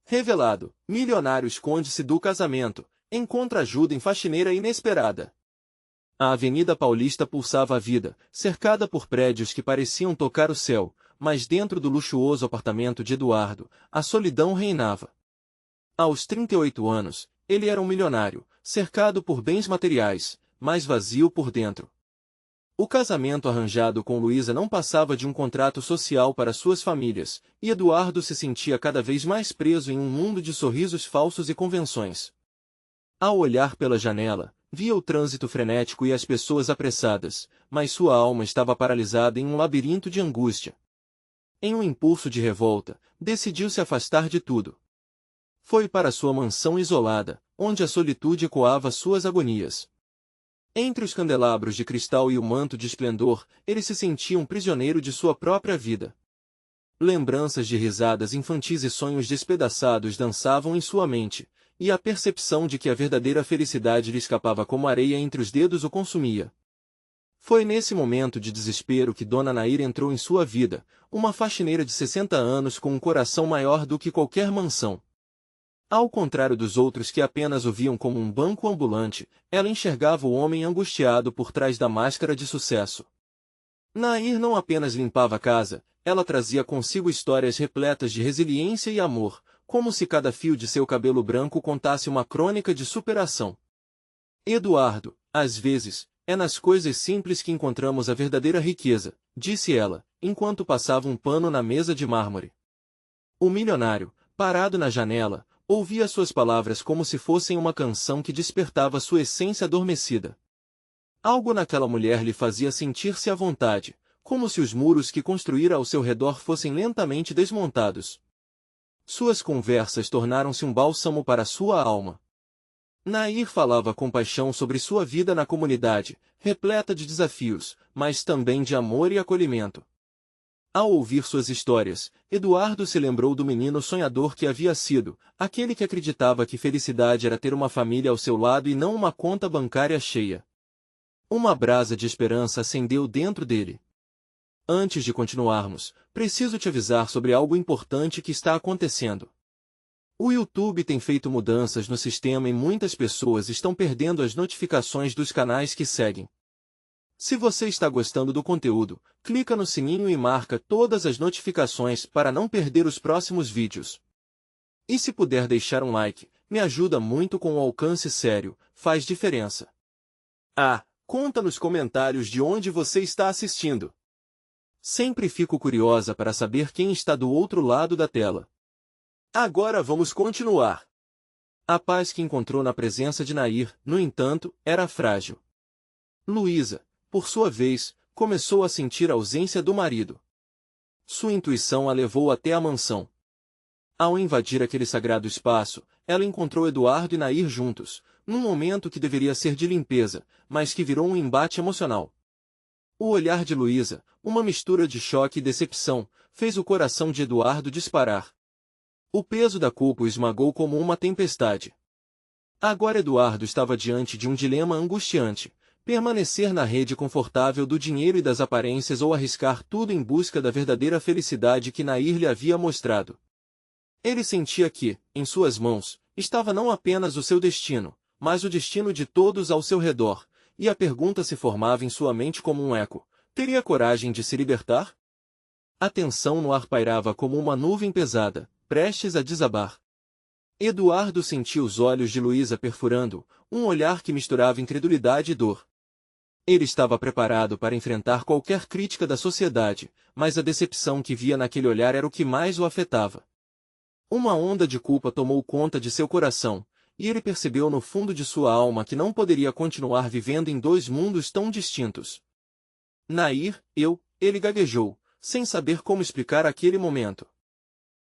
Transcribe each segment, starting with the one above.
Revelado, milionário esconde-se do casamento, encontra ajuda em faxineira inesperada. A Avenida Paulista pulsava a vida, cercada por prédios que pareciam tocar o céu, mas dentro do luxuoso apartamento de Eduardo, a solidão reinava. Aos 38 anos, ele era um milionário, cercado por bens materiais, mas vazio por dentro. O casamento arranjado com Luísa não passava de um contrato social para suas famílias, e Eduardo se sentia cada vez mais preso em um mundo de sorrisos falsos e convenções. Ao olhar pela janela, via o trânsito frenético e as pessoas apressadas, mas sua alma estava paralisada em um labirinto de angústia. Em um impulso de revolta, decidiu se afastar de tudo. Foi para sua mansão isolada, onde a solitude ecoava suas agonias. Entre os candelabros de cristal e o manto de esplendor, ele se sentia um prisioneiro de sua própria vida. Lembranças de risadas infantis e sonhos despedaçados dançavam em sua mente, e a percepção de que a verdadeira felicidade lhe escapava como areia entre os dedos o consumia. Foi nesse momento de desespero que Dona Nair entrou em sua vida, uma faxineira de 60 anos com um coração maior do que qualquer mansão. Ao contrário dos outros que apenas o viam como um banco ambulante, ela enxergava o homem angustiado por trás da máscara de sucesso. Nair não apenas limpava a casa, ela trazia consigo histórias repletas de resiliência e amor, como se cada fio de seu cabelo branco contasse uma crônica de superação. Eduardo, às vezes, é nas coisas simples que encontramos a verdadeira riqueza, disse ela, enquanto passava um pano na mesa de mármore. O milionário, parado na janela, ouvia suas palavras como se fossem uma canção que despertava sua essência adormecida. Algo naquela mulher lhe fazia sentir-se à vontade, como se os muros que construíra ao seu redor fossem lentamente desmontados. Suas conversas tornaram-se um bálsamo para sua alma. Nair falava com paixão sobre sua vida na comunidade, repleta de desafios, mas também de amor e acolhimento. Ao ouvir suas histórias, Eduardo se lembrou do menino sonhador que havia sido, aquele que acreditava que felicidade era ter uma família ao seu lado e não uma conta bancária cheia. Uma brasa de esperança acendeu dentro dele. Antes de continuarmos, preciso te avisar sobre algo importante que está acontecendo. O YouTube tem feito mudanças no sistema e muitas pessoas estão perdendo as notificações dos canais que seguem. Se você está gostando do conteúdo, clica no sininho e marca todas as notificações para não perder os próximos vídeos. E se puder deixar um like, me ajuda muito com o alcance sério, faz diferença. Conta nos comentários de onde você está assistindo. Sempre fico curiosa para saber quem está do outro lado da tela. Agora vamos continuar. A paz que encontrou na presença de Nair, no entanto, era frágil. Luísa, por sua vez, começou a sentir a ausência do marido. Sua intuição a levou até a mansão. Ao invadir aquele sagrado espaço, ela encontrou Eduardo e Nair juntos, num momento que deveria ser de limpeza, mas que virou um embate emocional. O olhar de Luísa, uma mistura de choque e decepção, fez o coração de Eduardo disparar. O peso da culpa o esmagou como uma tempestade. Agora Eduardo estava diante de um dilema angustiante: permanecer na rede confortável do dinheiro e das aparências ou arriscar tudo em busca da verdadeira felicidade que Nair lhe havia mostrado. Ele sentia que, em suas mãos, estava não apenas o seu destino, mas o destino de todos ao seu redor, e a pergunta se formava em sua mente como um eco: teria coragem de se libertar? A tensão no ar pairava como uma nuvem pesada, prestes a desabar. Eduardo sentia os olhos de Luísa perfurando, um olhar que misturava incredulidade e dor. Ele estava preparado para enfrentar qualquer crítica da sociedade, mas a decepção que via naquele olhar era o que mais o afetava. Uma onda de culpa tomou conta de seu coração, e ele percebeu no fundo de sua alma que não poderia continuar vivendo em dois mundos tão distintos. Nair, ele gaguejou, sem saber como explicar aquele momento.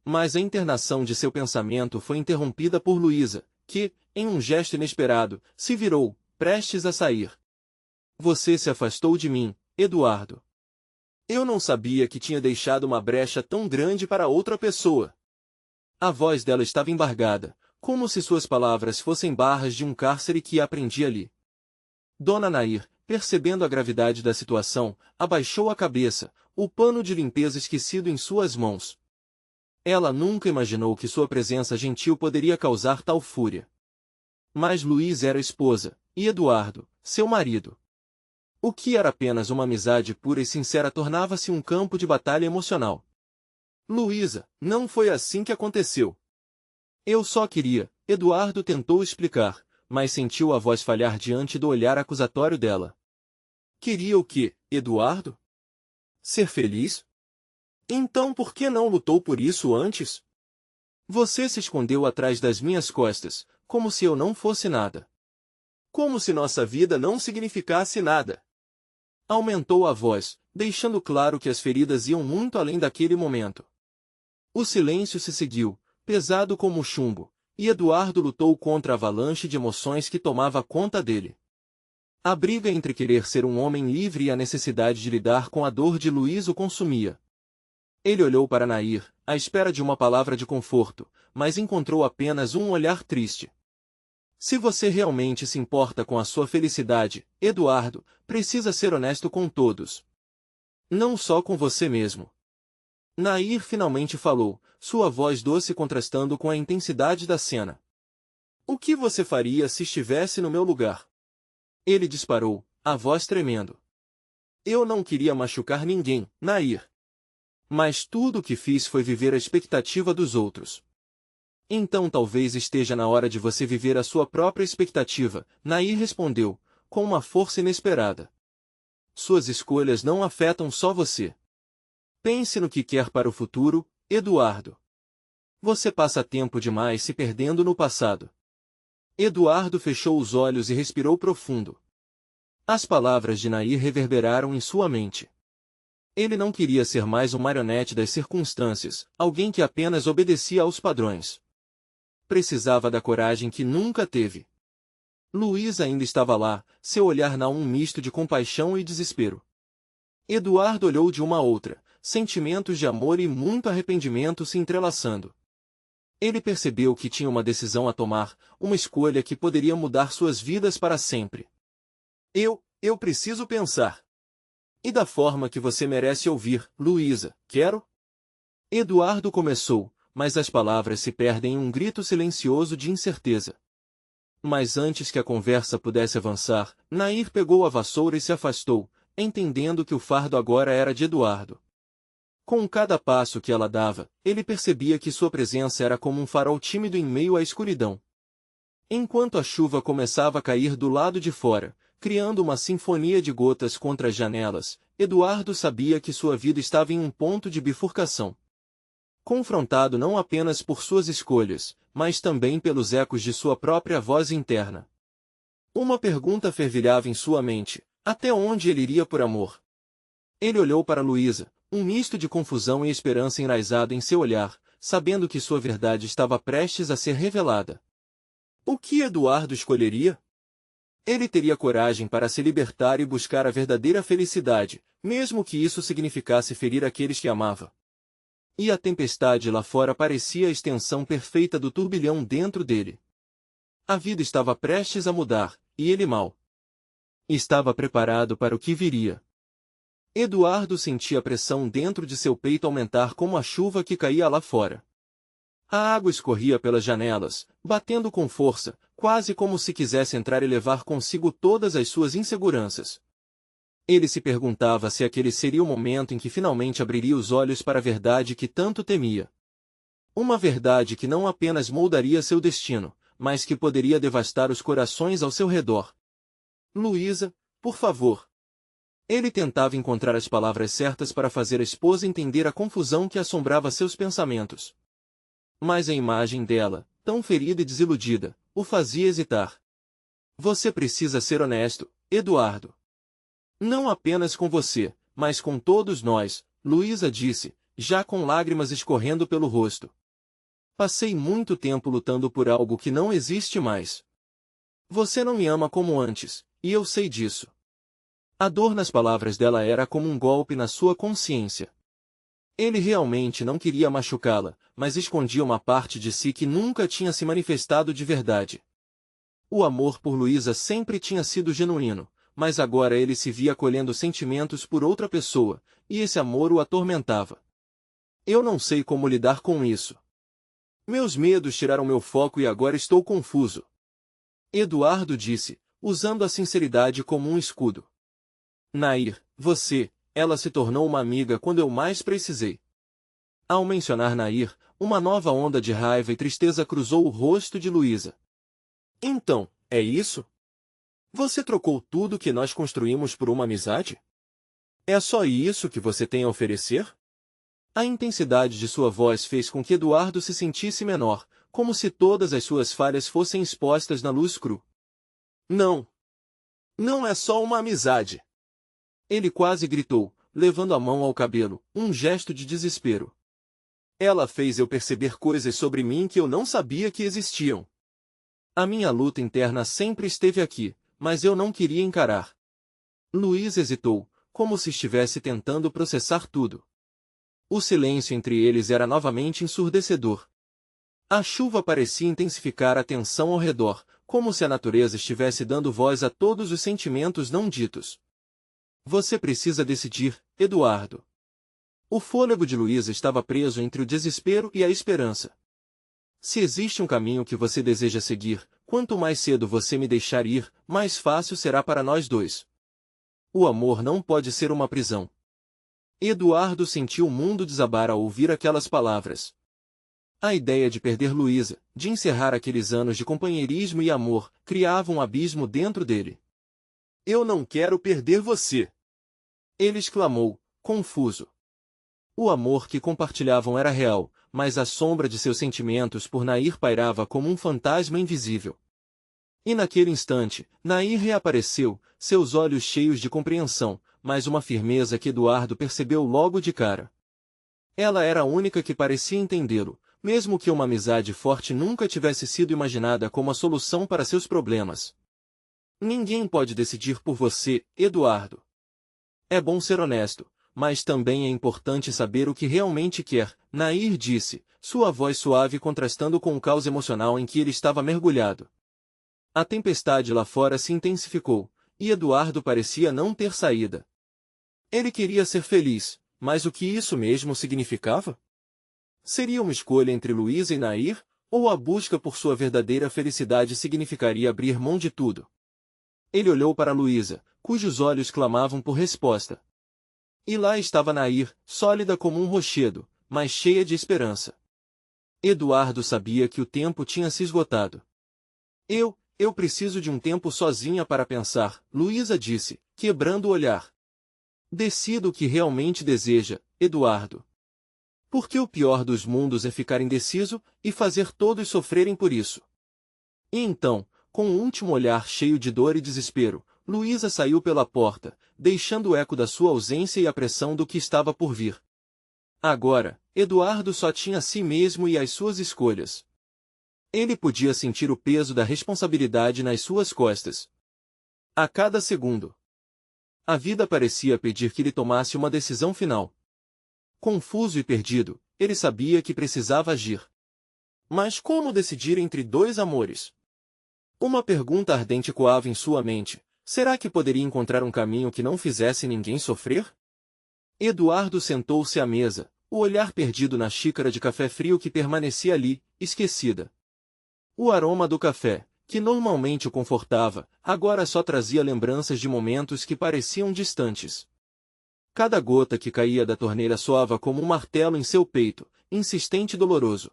Mas a internação de seu pensamento foi interrompida por Luísa, que, em um gesto inesperado, se virou, prestes a sair. Você se afastou de mim, Eduardo. Eu não sabia que tinha deixado uma brecha tão grande para outra pessoa. A voz dela estava embargada, como se suas palavras fossem barras de um cárcere que aprendia ali. Dona Nair, percebendo a gravidade da situação, abaixou a cabeça, o pano de limpeza esquecido em suas mãos. Ela nunca imaginou que sua presença gentil poderia causar tal fúria. Mas Luísa era esposa, e Eduardo, seu marido. O que era apenas uma amizade pura e sincera tornava-se um campo de batalha emocional. Luísa, não foi assim que aconteceu. Eu só queria, Eduardo tentou explicar, mas sentiu a voz falhar diante do olhar acusatório dela. Queria o quê, Eduardo? Ser feliz? Então por que não lutou por isso antes? Você se escondeu atrás das minhas costas, como se eu não fosse nada. Como se nossa vida não significasse nada. Aumentou a voz, deixando claro que as feridas iam muito além daquele momento. O silêncio se seguiu, pesado como chumbo, e Eduardo lutou contra a avalanche de emoções que tomava conta dele. A briga entre querer ser um homem livre e a necessidade de lidar com a dor de Luiz o consumia. Ele olhou para Nair, à espera de uma palavra de conforto, mas encontrou apenas um olhar triste. Se você realmente se importa com a sua felicidade, Eduardo, precisa ser honesto com todos. Não só com você mesmo. Nair finalmente falou, sua voz doce contrastando com a intensidade da cena. O que você faria se estivesse no meu lugar? Ele disparou, a voz tremendo. Eu não queria machucar ninguém, Nair. Mas tudo o que fiz foi viver a expectativa dos outros. Então talvez esteja na hora de você viver a sua própria expectativa, Nair respondeu, com uma força inesperada. Suas escolhas não afetam só você. Pense no que quer para o futuro, Eduardo. Você passa tempo demais se perdendo no passado. Eduardo fechou os olhos e respirou profundo. As palavras de Nair reverberaram em sua mente. Ele não queria ser mais um marionete das circunstâncias, alguém que apenas obedecia aos padrões. Precisava da coragem que nunca teve. Luiz ainda estava lá, seu olhar um misto de compaixão e desespero. Eduardo olhou de uma a outra, sentimentos de amor e muito arrependimento se entrelaçando. Ele percebeu que tinha uma decisão a tomar, uma escolha que poderia mudar suas vidas para sempre. Eu preciso pensar. E da forma que você merece ouvir, Luísa, quero? Eduardo começou, mas as palavras se perdem em um grito silencioso de incerteza. Mas antes que a conversa pudesse avançar, Nair pegou a vassoura e se afastou, entendendo que o fardo agora era de Eduardo. Com cada passo que ela dava, ele percebia que sua presença era como um farol tímido em meio à escuridão. Enquanto a chuva começava a cair do lado de fora, criando uma sinfonia de gotas contra as janelas, Eduardo sabia que sua vida estava em um ponto de bifurcação. Confrontado não apenas por suas escolhas, mas também pelos ecos de sua própria voz interna. Uma pergunta fervilhava em sua mente: até onde ele iria por amor? Ele olhou para Luísa, um misto de confusão e esperança enraizado em seu olhar, sabendo que sua verdade estava prestes a ser revelada. O que Eduardo escolheria? Ele teria coragem para se libertar e buscar a verdadeira felicidade, mesmo que isso significasse ferir aqueles que amava. E a tempestade lá fora parecia a extensão perfeita do turbilhão dentro dele. A vida estava prestes a mudar, e ele mal estava preparado para o que viria. Eduardo sentia a pressão dentro de seu peito aumentar como a chuva que caía lá fora. A água escorria pelas janelas, batendo com força, quase como se quisesse entrar e levar consigo todas as suas inseguranças. Ele se perguntava se aquele seria o momento em que finalmente abriria os olhos para a verdade que tanto temia. Uma verdade que não apenas moldaria seu destino, mas que poderia devastar os corações ao seu redor. Luísa, por favor. Ele tentava encontrar as palavras certas para fazer a esposa entender a confusão que assombrava seus pensamentos. Mas a imagem dela, tão ferida e desiludida, o fazia hesitar. Você precisa ser honesto, Eduardo. Não apenas com você, mas com todos nós, Luísa disse, já com lágrimas escorrendo pelo rosto. Passei muito tempo lutando por algo que não existe mais. Você não me ama como antes, e eu sei disso. A dor nas palavras dela era como um golpe na sua consciência. Ele realmente não queria machucá-la, mas escondia uma parte de si que nunca tinha se manifestado de verdade. O amor por Luísa sempre tinha sido genuíno, mas agora ele se via colhendo sentimentos por outra pessoa, e esse amor o atormentava. Eu não sei como lidar com isso. Meus medos tiraram meu foco e agora estou confuso. Eduardo disse, usando a sinceridade como um escudo. Nair, ela se tornou uma amiga quando eu mais precisei. Ao mencionar Nair, uma nova onda de raiva e tristeza cruzou o rosto de Luísa. Então, é isso? Você trocou tudo que nós construímos por uma amizade? É só isso que você tem a oferecer? A intensidade de sua voz fez com que Eduardo se sentisse menor, como se todas as suas falhas fossem expostas na luz cru. Não. Não é só uma amizade. Ele quase gritou, levando a mão ao cabelo, um gesto de desespero. Ela fez eu perceber coisas sobre mim que eu não sabia que existiam. A minha luta interna sempre esteve aqui, mas eu não queria encarar. Luiz hesitou, como se estivesse tentando processar tudo. O silêncio entre eles era novamente ensurdecedor. A chuva parecia intensificar a tensão ao redor, como se a natureza estivesse dando voz a todos os sentimentos não ditos. Você precisa decidir, Eduardo. O fôlego de Luísa estava preso entre o desespero e a esperança. Se existe um caminho que você deseja seguir, quanto mais cedo você me deixar ir, mais fácil será para nós dois. O amor não pode ser uma prisão. Eduardo sentiu o mundo desabar ao ouvir aquelas palavras. A ideia de perder Luísa, de encerrar aqueles anos de companheirismo e amor, criava um abismo dentro dele. Eu não quero perder você! Ele exclamou, confuso. O amor que compartilhavam era real, mas a sombra de seus sentimentos por Nair pairava como um fantasma invisível. E naquele instante, Nair reapareceu, seus olhos cheios de compreensão, mas uma firmeza que Eduardo percebeu logo de cara. Ela era a única que parecia entendê-lo, mesmo que uma amizade forte nunca tivesse sido imaginada como a solução para seus problemas. Ninguém pode decidir por você, Eduardo. É bom ser honesto, mas também é importante saber o que realmente quer, Nair disse, sua voz suave contrastando com o caos emocional em que ele estava mergulhado. A tempestade lá fora se intensificou, e Eduardo parecia não ter saída. Ele queria ser feliz, mas o que isso mesmo significava? Seria uma escolha entre Luísa e Nair, ou a busca por sua verdadeira felicidade significaria abrir mão de tudo? Ele olhou para Luísa, cujos olhos clamavam por resposta. E lá estava Nair, sólida como um rochedo, mas cheia de esperança. Eduardo sabia que o tempo tinha se esgotado. Eu preciso de um tempo sozinha para pensar, Luísa disse, quebrando o olhar. Decida o que realmente deseja, Eduardo. Porque o pior dos mundos é ficar indeciso e fazer todos sofrerem por isso. E então, com um último olhar cheio de dor e desespero, Luísa saiu pela porta, deixando o eco da sua ausência e a pressão do que estava por vir. Agora, Eduardo só tinha a si mesmo e as suas escolhas. Ele podia sentir o peso da responsabilidade nas suas costas. A cada segundo. A vida parecia pedir que ele tomasse uma decisão final. Confuso e perdido, ele sabia que precisava agir. Mas como decidir entre dois amores? Uma pergunta ardente coava em sua mente. Será que poderia encontrar um caminho que não fizesse ninguém sofrer? Eduardo sentou-se à mesa, o olhar perdido na xícara de café frio que permanecia ali, esquecida. O aroma do café, que normalmente o confortava, agora só trazia lembranças de momentos que pareciam distantes. Cada gota que caía da torneira soava como um martelo em seu peito, insistente e doloroso.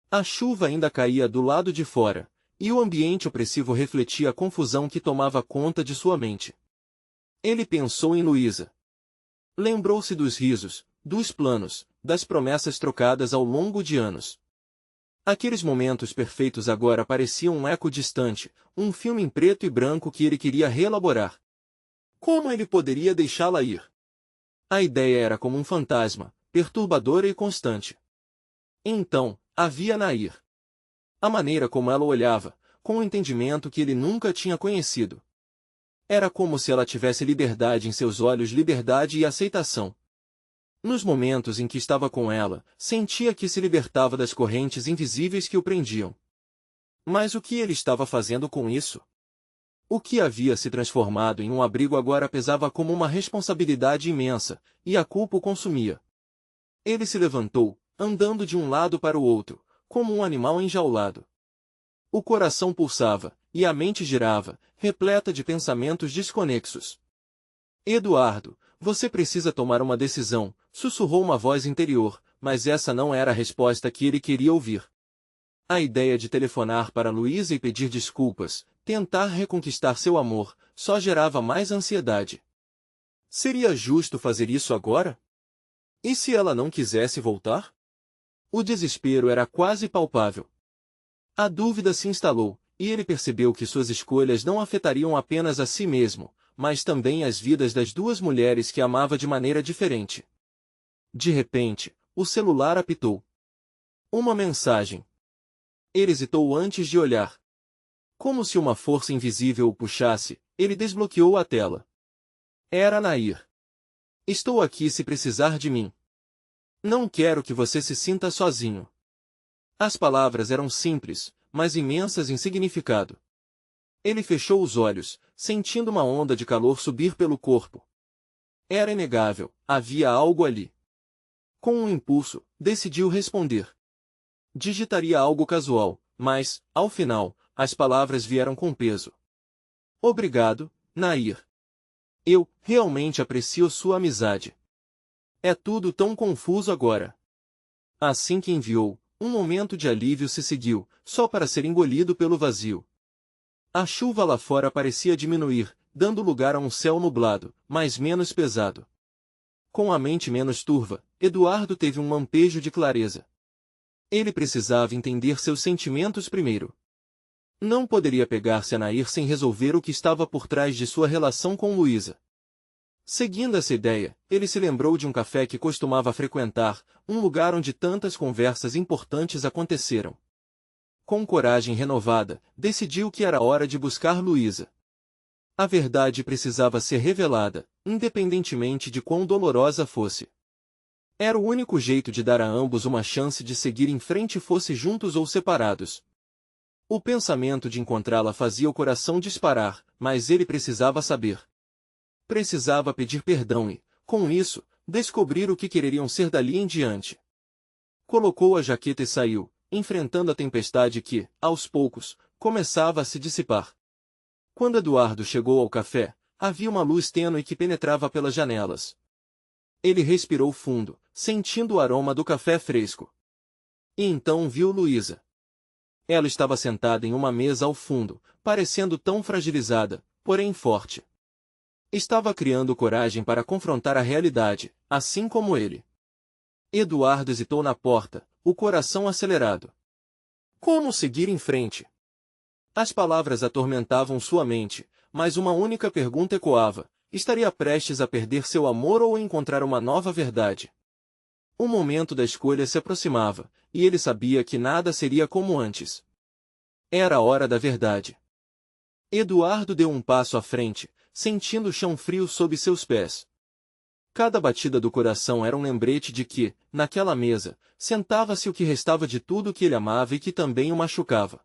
A chuva ainda caía do lado de fora, e o ambiente opressivo refletia a confusão que tomava conta de sua mente. Ele pensou em Luísa. Lembrou-se dos risos, dos planos, das promessas trocadas ao longo de anos. Aqueles momentos perfeitos agora pareciam um eco distante, um filme em preto e branco que ele queria reelaborar. Como ele poderia deixá-la ir? A ideia era como um fantasma, perturbadora e constante. Então, havia Nair. A maneira como ela o olhava, com um entendimento que ele nunca tinha conhecido. Era como se ela tivesse liberdade em seus olhos, liberdade e aceitação. Nos momentos em que estava com ela, sentia que se libertava das correntes invisíveis que o prendiam. Mas o que ele estava fazendo com isso? O que havia se transformado em um abrigo agora pesava como uma responsabilidade imensa, e a culpa o consumia. Ele se levantou, andando de um lado para o outro, como um animal enjaulado. O coração pulsava, e a mente girava, repleta de pensamentos desconexos. Eduardo, você precisa tomar uma decisão, sussurrou uma voz interior, mas essa não era a resposta que ele queria ouvir. A ideia de telefonar para Luísa e pedir desculpas, tentar reconquistar seu amor, só gerava mais ansiedade. Seria justo fazer isso agora? E se ela não quisesse voltar? O desespero era quase palpável. A dúvida se instalou, e ele percebeu que suas escolhas não afetariam apenas a si mesmo, mas também as vidas das duas mulheres que amava de maneira diferente. De repente, o celular apitou. Uma mensagem. Ele hesitou antes de olhar. Como se uma força invisível o puxasse, ele desbloqueou a tela. Era Nair. Estou aqui se precisar de mim. Não quero que você se sinta sozinho. As palavras eram simples, mas imensas em significado. Ele fechou os olhos, sentindo uma onda de calor subir pelo corpo. Era inegável, havia algo ali. Com um impulso, decidiu responder. Digitaria algo casual, mas, ao final, as palavras vieram com peso. Obrigado, Nair. Eu, realmente aprecio sua amizade. É tudo tão confuso agora. Assim que enviou, um momento de alívio se seguiu, só para ser engolido pelo vazio. A chuva lá fora parecia diminuir, dando lugar a um céu nublado, mas menos pesado. Com a mente menos turva, Eduardo teve um lampejo de clareza. Ele precisava entender seus sentimentos primeiro. Não poderia pegar-se a Nair sem resolver o que estava por trás de sua relação com Luísa. Seguindo essa ideia, ele se lembrou de um café que costumava frequentar, um lugar onde tantas conversas importantes aconteceram. Com coragem renovada, decidiu que era hora de buscar Luísa. A verdade precisava ser revelada, independentemente de quão dolorosa fosse. Era o único jeito de dar a ambos uma chance de seguir em frente, fosse juntos ou separados. O pensamento de encontrá-la fazia o coração disparar, mas ele precisava saber. Precisava pedir perdão e, com isso, descobrir o que quereriam ser dali em diante. Colocou a jaqueta e saiu, enfrentando a tempestade que, aos poucos, começava a se dissipar. Quando Eduardo chegou ao café, havia uma luz tênue que penetrava pelas janelas. Ele respirou fundo, sentindo o aroma do café fresco. E então viu Luísa. Ela estava sentada em uma mesa ao fundo, parecendo tão fragilizada, porém forte. Estava criando coragem para confrontar a realidade, assim como ele. Eduardo hesitou na porta, o coração acelerado. Como seguir em frente? As palavras atormentavam sua mente, mas uma única pergunta ecoava: estaria prestes a perder seu amor ou a encontrar uma nova verdade? O momento da escolha se aproximava, e ele sabia que nada seria como antes. Era a hora da verdade. Eduardo deu um passo à frente, sentindo o chão frio sob seus pés. Cada batida do coração era um lembrete de que, naquela mesa, sentava-se o que restava de tudo que ele amava e que também o machucava.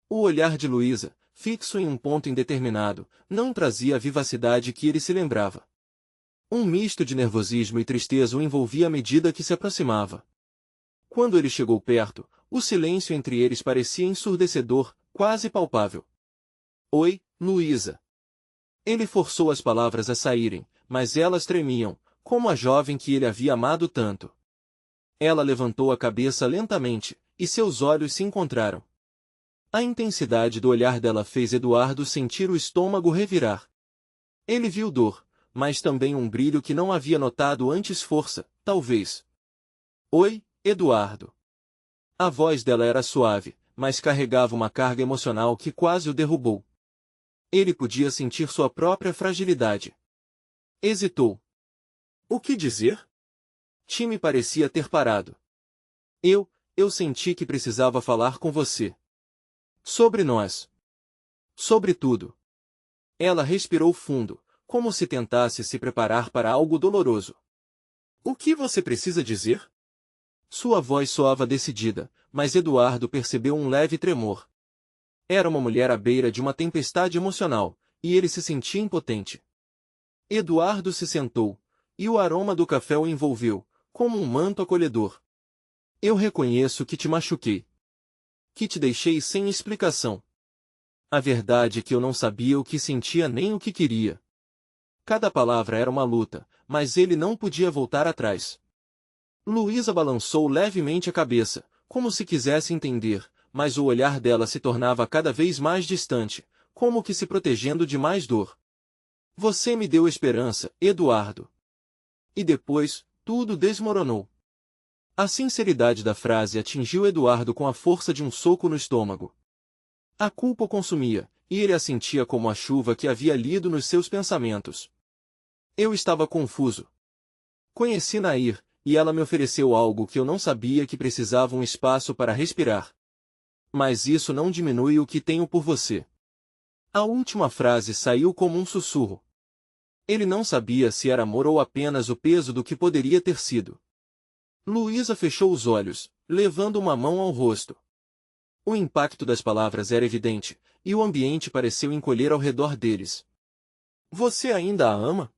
O olhar de Luísa, fixo em um ponto indeterminado, não trazia a vivacidade que ele se lembrava. Um misto de nervosismo e tristeza o envolvia à medida que se aproximava. Quando ele chegou perto, o silêncio entre eles parecia ensurdecedor, quase palpável. Oi, Luísa. Ele forçou as palavras a saírem, mas elas tremiam, como a jovem que ele havia amado tanto. Ela levantou a cabeça lentamente, e seus olhos se encontraram. A intensidade do olhar dela fez Eduardo sentir o estômago revirar. Ele viu dor, mas também um brilho que não havia notado antes, força, talvez. Oi, Eduardo. A voz dela era suave, mas carregava uma carga emocional que quase o derrubou. Ele podia sentir sua própria fragilidade. Hesitou. O que dizer? Time parecia ter parado. Eu senti que precisava falar com você. Sobre nós. Sobre tudo. Ela respirou fundo, como se tentasse se preparar para algo doloroso. O que você precisa dizer? Sua voz soava decidida, mas Eduardo percebeu um leve tremor. Era uma mulher à beira de uma tempestade emocional, e ele se sentia impotente. Eduardo se sentou, e o aroma do café o envolveu, como um manto acolhedor. Eu reconheço que te machuquei. Que te deixei sem explicação. A verdade é que eu não sabia o que sentia nem o que queria. Cada palavra era uma luta, mas ele não podia voltar atrás. Luísa balançou levemente a cabeça, como se quisesse entender, mas o olhar dela se tornava cada vez mais distante, como que se protegendo de mais dor. Você me deu esperança, Eduardo. E depois, tudo desmoronou. A sinceridade da frase atingiu Eduardo com a força de um soco no estômago. A culpa o consumia, e ele a sentia como a chuva que havia lido nos seus pensamentos. Eu estava confuso. Conheci Nair, e ela me ofereceu algo que eu não sabia que precisava um espaço para respirar. Mas isso não diminui o que tenho por você. A última frase saiu como um sussurro. Ele não sabia se era amor ou apenas o peso do que poderia ter sido. Luísa fechou os olhos, levando uma mão ao rosto. O impacto das palavras era evidente, e o ambiente pareceu encolher ao redor deles. Você ainda a ama?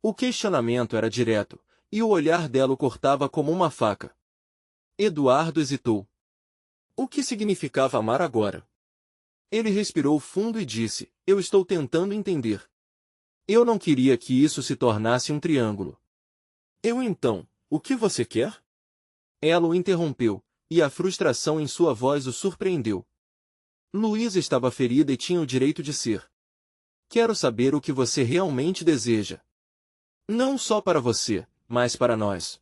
O questionamento era direto, e o olhar dela o cortava como uma faca. Eduardo hesitou. O que significava amar agora? Ele respirou fundo e disse, eu estou tentando entender. Eu não queria que isso se tornasse um triângulo. Então, o que você quer? Ela o interrompeu, e a frustração em sua voz o surpreendeu. Luísa estava ferida e tinha o direito de ser. Quero saber o que você realmente deseja. Não só para você, mas para nós.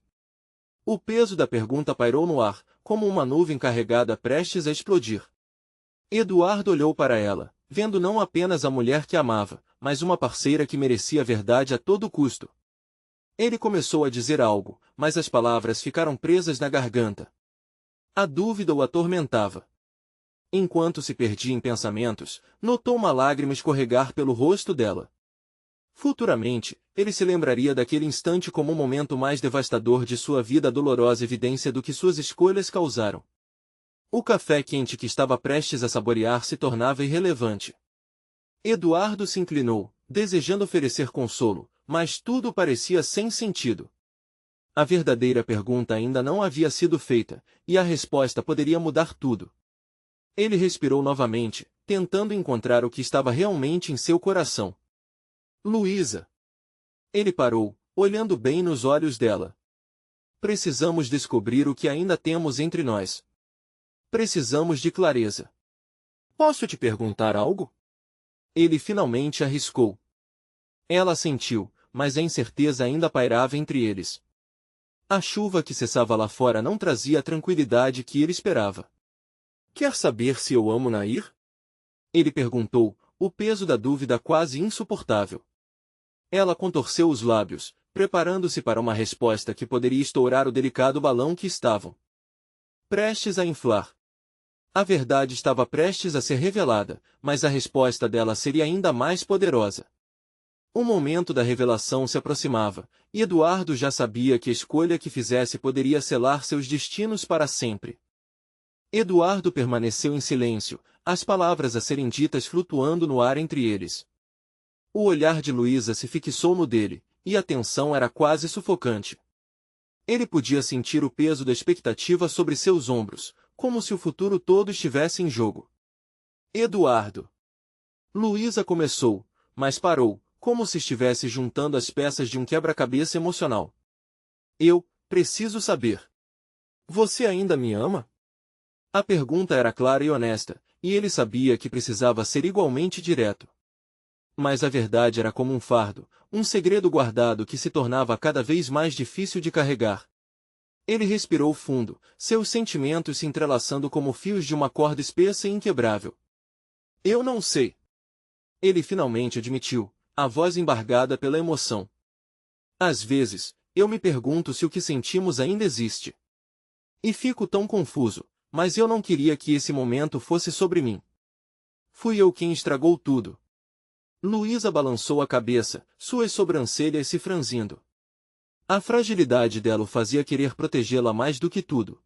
O peso da pergunta pairou no ar, como uma nuvem carregada prestes a explodir. Eduardo olhou para ela, vendo não apenas a mulher que amava, mas uma parceira que merecia a verdade a todo custo. Ele começou a dizer algo, mas as palavras ficaram presas na garganta. A dúvida o atormentava. Enquanto se perdia em pensamentos, notou uma lágrima escorregar pelo rosto dela. Futuramente, ele se lembraria daquele instante como o momento mais devastador de sua vida, a dolorosa evidência do que suas escolhas causaram. O café quente que estava prestes a saborear se tornava irrelevante. Eduardo se inclinou, desejando oferecer consolo, mas tudo parecia sem sentido. A verdadeira pergunta ainda não havia sido feita, e a resposta poderia mudar tudo. Ele respirou novamente, tentando encontrar o que estava realmente em seu coração. Luísa. Ele parou, olhando bem nos olhos dela. Precisamos descobrir o que ainda temos entre nós. Precisamos de clareza. Posso te perguntar algo? Ele finalmente arriscou. Ela sentiu, mas a incerteza ainda pairava entre eles. A chuva que cessava lá fora não trazia a tranquilidade que ele esperava. Quer saber se eu amo Nair? Ele perguntou, o peso da dúvida quase insuportável. Ela contorceu os lábios, preparando-se para uma resposta que poderia estourar o delicado balão que estavam prestes a inflar. A verdade estava prestes a ser revelada, mas a resposta dela seria ainda mais poderosa. O momento da revelação se aproximava, e Eduardo já sabia que a escolha que fizesse poderia selar seus destinos para sempre. Eduardo permaneceu em silêncio, as palavras a serem ditas flutuando no ar entre eles. O olhar de Luísa se fixou no dele, e a tensão era quase sufocante. Ele podia sentir o peso da expectativa sobre seus ombros, como se o futuro todo estivesse em jogo. Eduardo. Luísa começou, mas parou, como se estivesse juntando as peças de um quebra-cabeça emocional. Eu preciso saber. Você ainda me ama? A pergunta era clara e honesta, e ele sabia que precisava ser igualmente direto. Mas a verdade era como um fardo, um segredo guardado que se tornava cada vez mais difícil de carregar. Ele respirou fundo, seus sentimentos se entrelaçando como fios de uma corda espessa e inquebrável. Eu não sei. Ele finalmente admitiu, a voz embargada pela emoção. Às vezes, eu me pergunto se o que sentimos ainda existe. E fico tão confuso, mas eu não queria que esse momento fosse sobre mim. Fui eu quem estragou tudo. Luísa balançou a cabeça, suas sobrancelhas se franzindo. A fragilidade dela o fazia querer protegê-la mais do que tudo.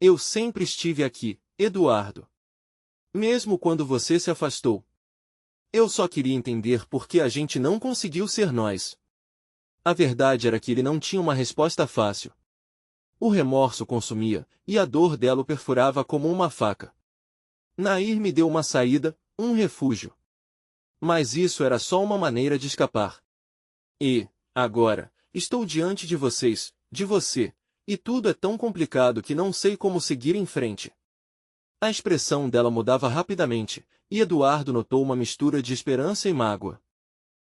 Eu sempre estive aqui, Eduardo. Mesmo quando você se afastou. Eu só queria entender por que a gente não conseguiu ser nós. A verdade era que ele não tinha uma resposta fácil. O remorso consumia, e a dor dela o perfurava como uma faca. Nair me deu uma saída, um refúgio. Mas isso era só uma maneira de escapar. E, agora, estou diante de vocês, de você, e tudo é tão complicado que não sei como seguir em frente. A expressão dela mudava rapidamente, e Eduardo notou uma mistura de esperança e mágoa.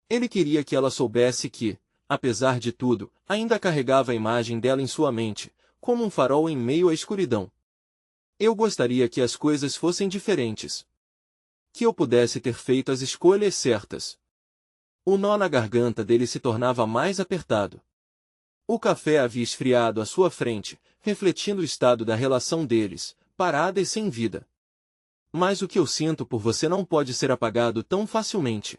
Ele queria que ela soubesse que, apesar de tudo, ainda carregava a imagem dela em sua mente, como um farol em meio à escuridão. Eu gostaria que as coisas fossem diferentes. Que eu pudesse ter feito as escolhas certas. O nó na garganta dele se tornava mais apertado. O café havia esfriado à sua frente, refletindo o estado da relação deles, parada e sem vida. Mas o que eu sinto por você não pode ser apagado tão facilmente.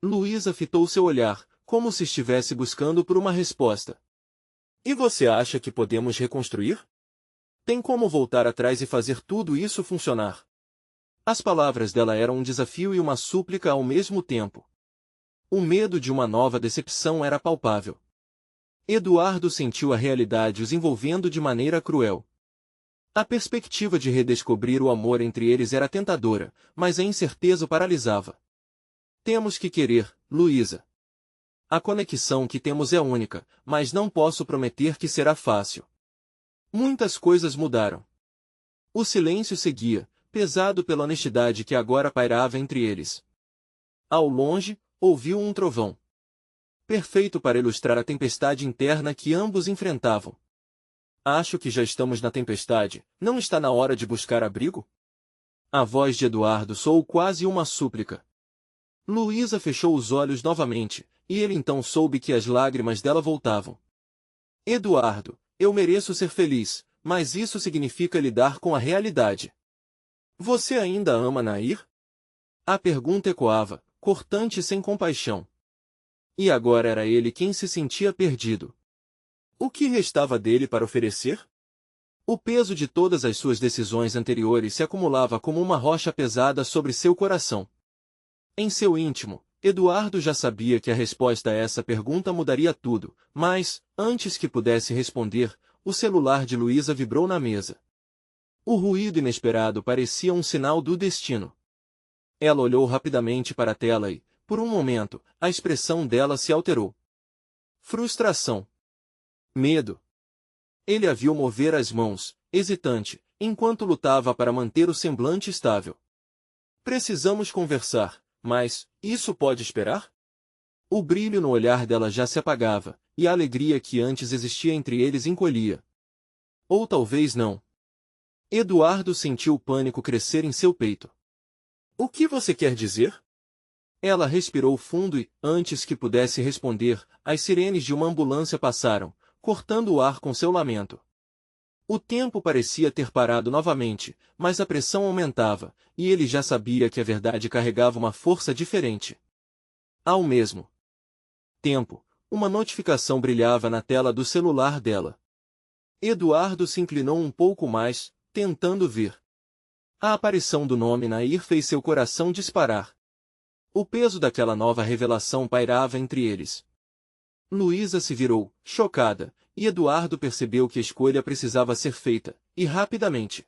Luísa fitou seu olhar, como se estivesse buscando por uma resposta. E você acha que podemos reconstruir? Tem como voltar atrás e fazer tudo isso funcionar? As palavras dela eram um desafio e uma súplica ao mesmo tempo. O medo de uma nova decepção era palpável. Eduardo sentiu a realidade os envolvendo de maneira cruel. A perspectiva de redescobrir o amor entre eles era tentadora, mas a incerteza o paralisava. Temos que querer, Luísa. A conexão que temos é única, mas não posso prometer que será fácil. Muitas coisas mudaram. O silêncio seguia, pesado pela honestidade que agora pairava entre eles. Ao longe, ouviu um trovão. Perfeito para ilustrar a tempestade interna que ambos enfrentavam. Acho que já estamos na tempestade, não está na hora de buscar abrigo? A voz de Eduardo soou quase uma súplica. Luísa fechou os olhos novamente, e ele então soube que as lágrimas dela voltavam. Eduardo, eu mereço ser feliz, mas isso significa lidar com a realidade. Você ainda ama Nair? A pergunta ecoava, cortante e sem compaixão. E agora era ele quem se sentia perdido. O que restava dele para oferecer? O peso de todas as suas decisões anteriores se acumulava como uma rocha pesada sobre seu coração. Em seu íntimo, Eduardo já sabia que a resposta a essa pergunta mudaria tudo, mas, antes que pudesse responder, o celular de Luísa vibrou na mesa. O ruído inesperado parecia um sinal do destino. Ela olhou rapidamente para a tela e, por um momento, a expressão dela se alterou. Frustração. Medo. Ele a viu mover as mãos, hesitante, enquanto lutava para manter o semblante estável. Precisamos conversar, mas, isso pode esperar? O brilho no olhar dela já se apagava, e a alegria que antes existia entre eles encolhia. Ou talvez não. Eduardo sentiu o pânico crescer em seu peito. O que você quer dizer? Ela respirou fundo e, antes que pudesse responder, as sirenes de uma ambulância passaram, cortando o ar com seu lamento. O tempo parecia ter parado novamente, mas a pressão aumentava, e ele já sabia que a verdade carregava uma força diferente. Ao mesmo tempo, uma notificação brilhava na tela do celular dela. Eduardo se inclinou um pouco mais, tentando ver. A aparição do nome Nair fez seu coração disparar. O peso daquela nova revelação pairava entre eles. Luísa se virou, chocada, e Eduardo percebeu que a escolha precisava ser feita, e rapidamente.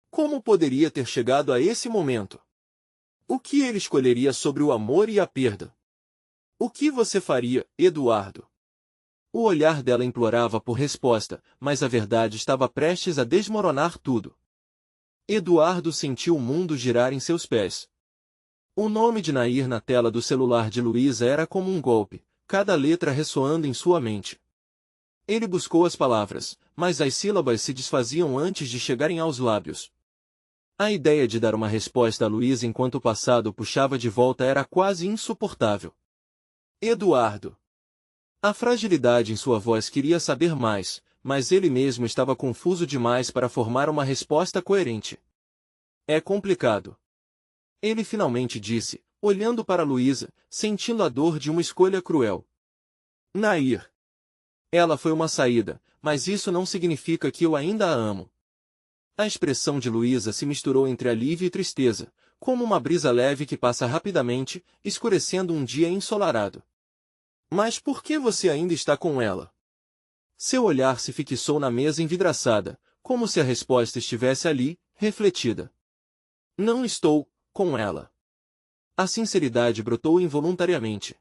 Como poderia ter chegado a esse momento? O que ele escolheria sobre o amor e a perda? O que você faria, Eduardo? O olhar dela implorava por resposta, mas a verdade estava prestes a desmoronar tudo. Eduardo sentiu o mundo girar em seus pés. O nome de Nair na tela do celular de Luísa era como um golpe, cada letra ressoando em sua mente. Ele buscou as palavras, mas as sílabas se desfaziam antes de chegarem aos lábios. A ideia de dar uma resposta a Luísa enquanto o passado puxava de volta era quase insuportável. Eduardo. A fragilidade em sua voz queria saber mais, mas ele mesmo estava confuso demais para formar uma resposta coerente. É complicado. Ele finalmente disse, olhando para Luísa, sentindo a dor de uma escolha cruel. Nair. Ela foi uma saída, mas isso não significa que eu ainda a amo. A expressão de Luísa se misturou entre alívio e tristeza, como uma brisa leve que passa rapidamente, escurecendo um dia ensolarado. Mas por que você ainda está com ela? Seu olhar se fixou na mesa envidraçada, como se a resposta estivesse ali, refletida. Não estou com ela. A sinceridade brotou involuntariamente.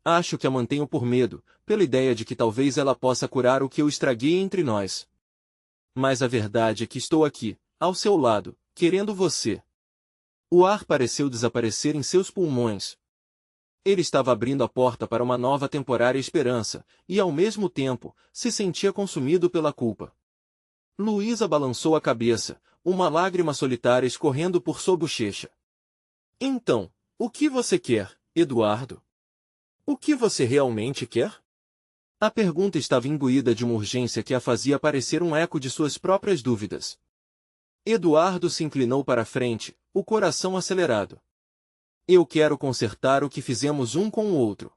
Acho que a mantenho por medo, pela ideia de que talvez ela possa curar o que eu estraguei entre nós. Mas a verdade é que estou aqui, ao seu lado, querendo você. O ar pareceu desaparecer em seus pulmões. Ele estava abrindo a porta para uma nova temporária esperança, e ao mesmo tempo, se sentia consumido pela culpa. Luísa balançou a cabeça, uma lágrima solitária escorrendo por sua bochecha. Então, o que você quer, Eduardo? O que você realmente quer? A pergunta estava imbuída de uma urgência que a fazia parecer um eco de suas próprias dúvidas. Eduardo se inclinou para a frente, o coração acelerado. Eu quero consertar o que fizemos um com o outro.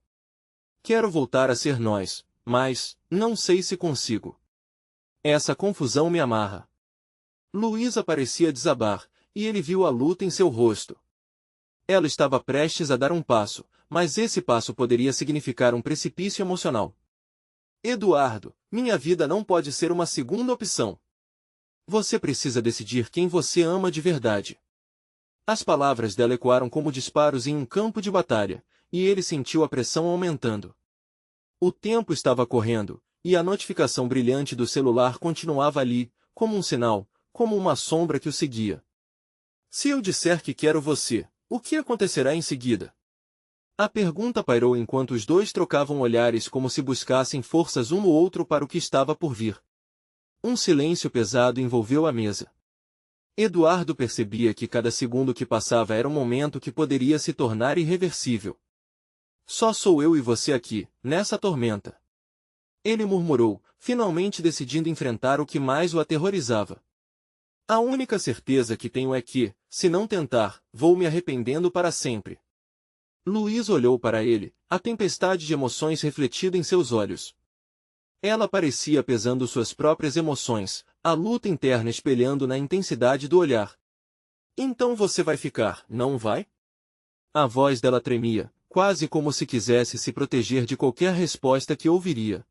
Quero voltar a ser nós, mas não sei se consigo. Essa confusão me amarra. Luísa parecia desabar, e ele viu a luta em seu rosto. Ela estava prestes a dar um passo, mas esse passo poderia significar um precipício emocional. Eduardo, minha vida não pode ser uma segunda opção. Você precisa decidir quem você ama de verdade. As palavras dela ecoaram como disparos em um campo de batalha, e ele sentiu a pressão aumentando. O tempo estava correndo, e a notificação brilhante do celular continuava ali, como um sinal, como uma sombra que o seguia. Se eu disser que quero você, o que acontecerá em seguida? A pergunta pairou enquanto os dois trocavam olhares como se buscassem forças um no outro para o que estava por vir. Um silêncio pesado envolveu a mesa. Eduardo percebia que cada segundo que passava era um momento que poderia se tornar irreversível. Só sou eu e você aqui, nessa tormenta. Ele murmurou, finalmente decidindo enfrentar o que mais o aterrorizava. A única certeza que tenho é que, se não tentar, vou me arrependendo para sempre. Luiz olhou para ele, a tempestade de emoções refletida em seus olhos. Ela parecia pesando suas próprias emoções, a luta interna espelhando na intensidade do olhar. Então você vai ficar, não vai? A voz dela tremia, quase como se quisesse se proteger de qualquer resposta que ouviria.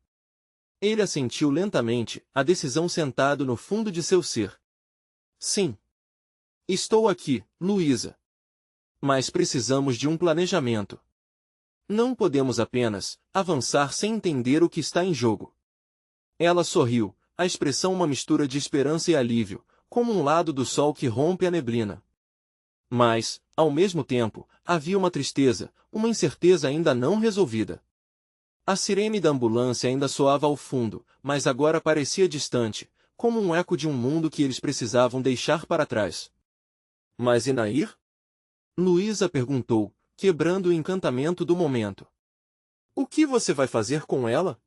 Ele assentiu lentamente, a decisão sentado no fundo de seu ser. Sim. Estou aqui, Luísa. Mas precisamos de um planejamento. Não podemos apenas avançar sem entender o que está em jogo. Ela sorriu, a expressão uma mistura de esperança e alívio, como um lado do sol que rompe a neblina. Mas, ao mesmo tempo, havia uma tristeza, uma incerteza ainda não resolvida. A sirene da ambulância ainda soava ao fundo, mas agora parecia distante, como um eco de um mundo que eles precisavam deixar para trás. Mas e Nair? Luísa perguntou, quebrando o encantamento do momento. O que você vai fazer com ela?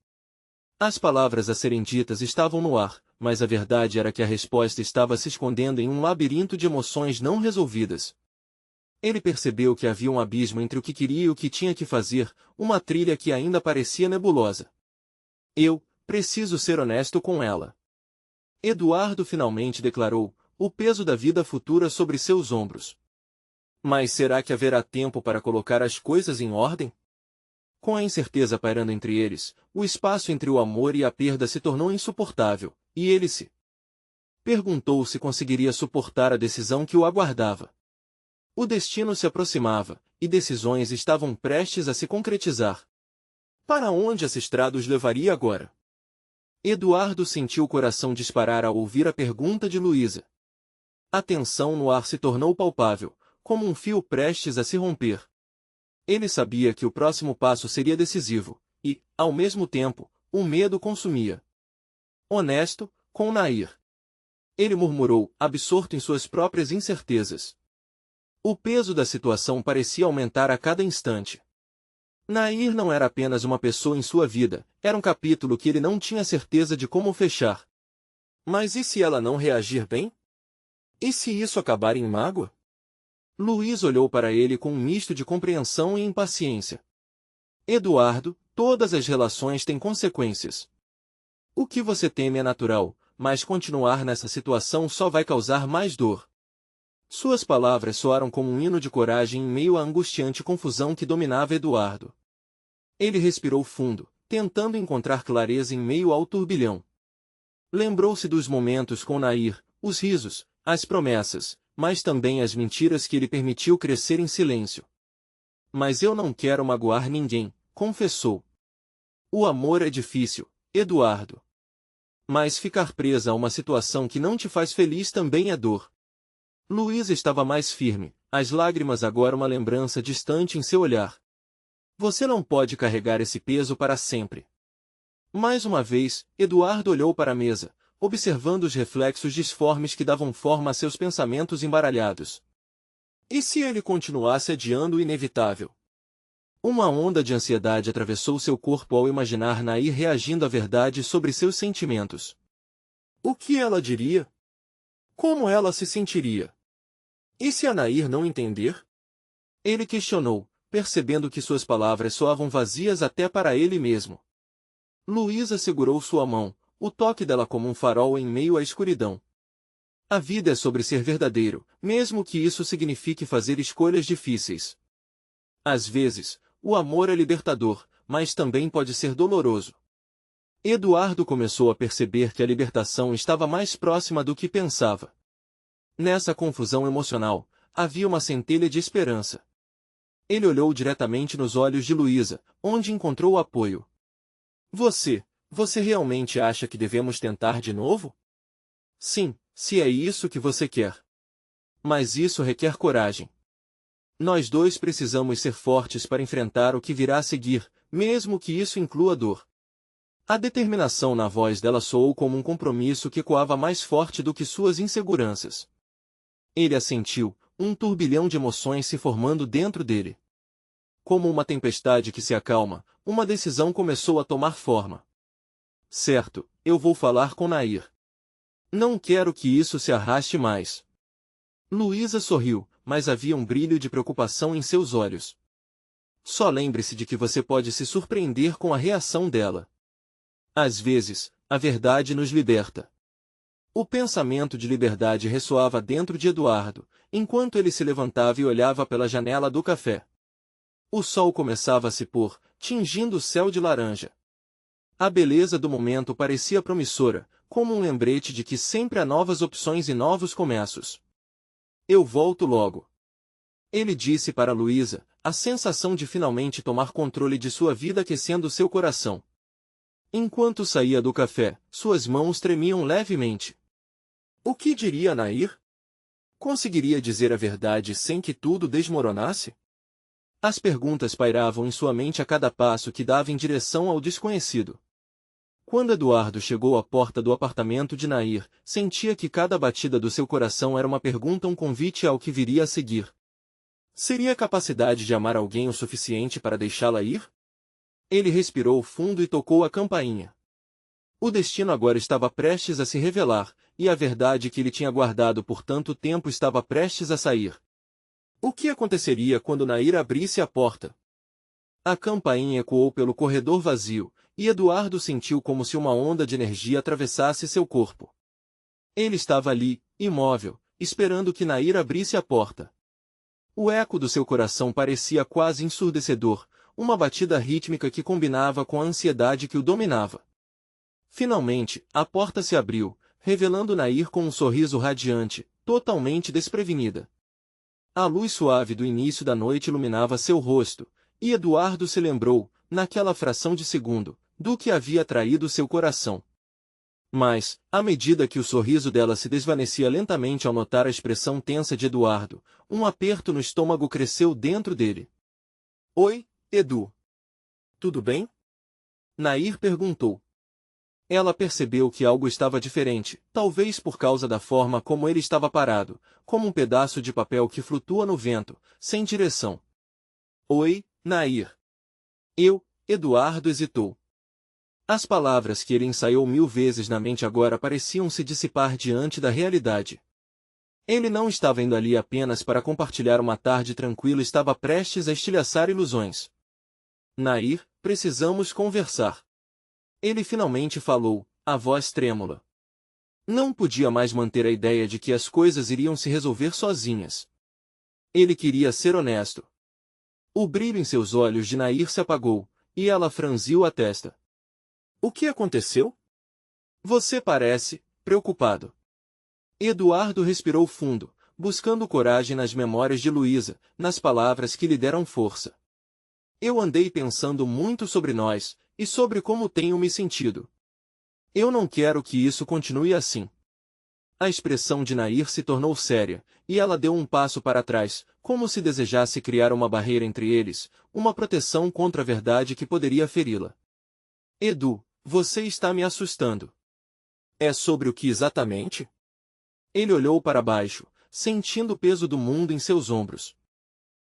As palavras a serem ditas estavam no ar, mas a verdade era que a resposta estava se escondendo em um labirinto de emoções não resolvidas. Ele percebeu que havia um abismo entre o que queria e o que tinha que fazer, uma trilha que ainda parecia nebulosa. Eu preciso ser honesto com ela. Eduardo finalmente declarou, o peso da vida futura sobre seus ombros. Mas será que haverá tempo para colocar as coisas em ordem? Com a incerteza pairando entre eles, o espaço entre o amor e a perda se tornou insuportável, e ele se perguntou se conseguiria suportar a decisão que o aguardava. O destino se aproximava, e decisões estavam prestes a se concretizar. Para onde essa estrada os levaria agora? Eduardo sentiu o coração disparar ao ouvir a pergunta de Luísa. A tensão no ar se tornou palpável, como um fio prestes a se romper. Ele sabia que o próximo passo seria decisivo, e, ao mesmo tempo, o medo consumia. Honesto, com Nair. Ele murmurou, absorto em suas próprias incertezas. O peso da situação parecia aumentar a cada instante. Nair não era apenas uma pessoa em sua vida, era um capítulo que ele não tinha certeza de como fechar. Mas e se ela não reagir bem? E se isso acabar em mágoa? Luiz olhou para ele com um misto de compreensão e impaciência. Eduardo, todas as relações têm consequências. O que você teme é natural, mas continuar nessa situação só vai causar mais dor. Suas palavras soaram como um hino de coragem em meio à angustiante confusão que dominava Eduardo. Ele respirou fundo, tentando encontrar clareza em meio ao turbilhão. Lembrou-se dos momentos com Nair, os risos, as promessas, mas também as mentiras que ele permitiu crescer em silêncio. Mas eu não quero magoar ninguém, confessou. O amor é difícil, Eduardo. Mas ficar presa a uma situação que não te faz feliz também é dor. Luísa estava mais firme, as lágrimas agora uma lembrança distante em seu olhar. Você não pode carregar esse peso para sempre. Mais uma vez, Eduardo olhou para a mesa, observando os reflexos disformes que davam forma a seus pensamentos embaralhados. E se ele continuasse adiando o inevitável? Uma onda de ansiedade atravessou seu corpo ao imaginar Nair reagindo à verdade sobre seus sentimentos. O que ela diria? Como ela se sentiria? E se a Nair não entender? Ele questionou, percebendo que suas palavras soavam vazias até para ele mesmo. Luísa segurou sua mão, o toque dela como um farol em meio à escuridão. A vida é sobre ser verdadeiro, mesmo que isso signifique fazer escolhas difíceis. Às vezes, o amor é libertador, mas também pode ser doloroso. Eduardo começou a perceber que a libertação estava mais próxima do que pensava. Nessa confusão emocional, havia uma centelha de esperança. Ele olhou diretamente nos olhos de Luísa, onde encontrou apoio. Você realmente acha que devemos tentar de novo? Sim, se é isso que você quer. Mas isso requer coragem. Nós dois precisamos ser fortes para enfrentar o que virá a seguir, mesmo que isso inclua dor. A determinação na voz dela soou como um compromisso que ecoava mais forte do que suas inseguranças. Ele assentiu, um turbilhão de emoções se formando dentro dele. Como uma tempestade que se acalma, uma decisão começou a tomar forma. Certo, eu vou falar com Nair. Não quero que isso se arraste mais. Luísa sorriu, mas havia um brilho de preocupação em seus olhos. Só lembre-se de que você pode se surpreender com a reação dela. Às vezes, a verdade nos liberta. O pensamento de liberdade ressoava dentro de Eduardo, enquanto ele se levantava e olhava pela janela do café. O sol começava a se pôr, tingindo o céu de laranja. A beleza do momento parecia promissora, como um lembrete de que sempre há novas opções e novos começos. Eu volto logo. Ele disse para Luísa, a sensação de finalmente tomar controle de sua vida aquecendo seu coração. Enquanto saía do café, suas mãos tremiam levemente. O que diria Nair? Conseguiria dizer a verdade sem que tudo desmoronasse? As perguntas pairavam em sua mente a cada passo que dava em direção ao desconhecido. Quando Eduardo chegou à porta do apartamento de Nair, sentia que cada batida do seu coração era uma pergunta, um convite ao que viria a seguir. Seria a capacidade de amar alguém o suficiente para deixá-la ir? Ele respirou fundo e tocou a campainha. O destino agora estava prestes a se revelar, e a verdade que ele tinha guardado por tanto tempo estava prestes a sair. O que aconteceria quando Nair abrisse a porta? A campainha ecoou pelo corredor vazio, e Eduardo sentiu como se uma onda de energia atravessasse seu corpo. Ele estava ali, imóvel, esperando que Nair abrisse a porta. O eco do seu coração parecia quase ensurdecedor, uma batida rítmica que combinava com a ansiedade que o dominava. Finalmente, a porta se abriu, revelando Nair com um sorriso radiante, totalmente desprevenida. A luz suave do início da noite iluminava seu rosto, e Eduardo se lembrou, naquela fração de segundo, do que havia traído seu coração. Mas, à medida que o sorriso dela se desvanecia lentamente ao notar a expressão tensa de Eduardo, um aperto no estômago cresceu dentro dele. Oi, Edu. Tudo bem? Nair perguntou. Ela percebeu que algo estava diferente, talvez por causa da forma como ele estava parado, como um pedaço de papel que flutua no vento, sem direção. Oi, Nair. Eduardo hesitou. As palavras que ele ensaiou 1000 vezes na mente agora pareciam se dissipar diante da realidade. Ele não estava indo ali apenas para compartilhar uma tarde tranquila, estava prestes a estilhaçar ilusões. Nair, precisamos conversar. Ele finalmente falou, a voz trêmula. Não podia mais manter a ideia de que as coisas iriam se resolver sozinhas. Ele queria ser honesto. O brilho em seus olhos de Nair se apagou, e ela franziu a testa. O que aconteceu? Você parece preocupado. Eduardo respirou fundo, buscando coragem nas memórias de Luísa, nas palavras que lhe deram força. Eu andei pensando muito sobre nós, e sobre como tenho me sentido. Eu não quero que isso continue assim. A expressão de Nair se tornou séria, e ela deu um passo para trás, como se desejasse criar uma barreira entre eles, uma proteção contra a verdade que poderia feri-la. Edu, você está me assustando. É sobre o que exatamente? Ele olhou para baixo, sentindo o peso do mundo em seus ombros.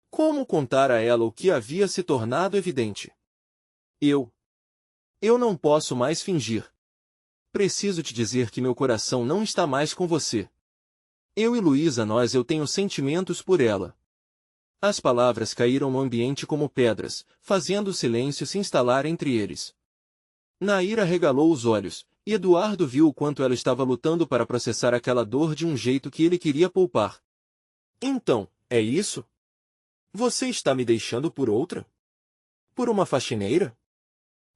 Como contar a ela o que havia se tornado evidente? Eu não posso mais fingir. Preciso te dizer que meu coração não está mais com você. Eu e Luísa eu tenho sentimentos por ela. As palavras caíram no ambiente como pedras, fazendo o silêncio se instalar entre eles. Nair arregalou os olhos, e Eduardo viu o quanto ela estava lutando para processar aquela dor de um jeito que ele queria poupar. Então, é isso? Você está me deixando por outra? Por uma faxineira?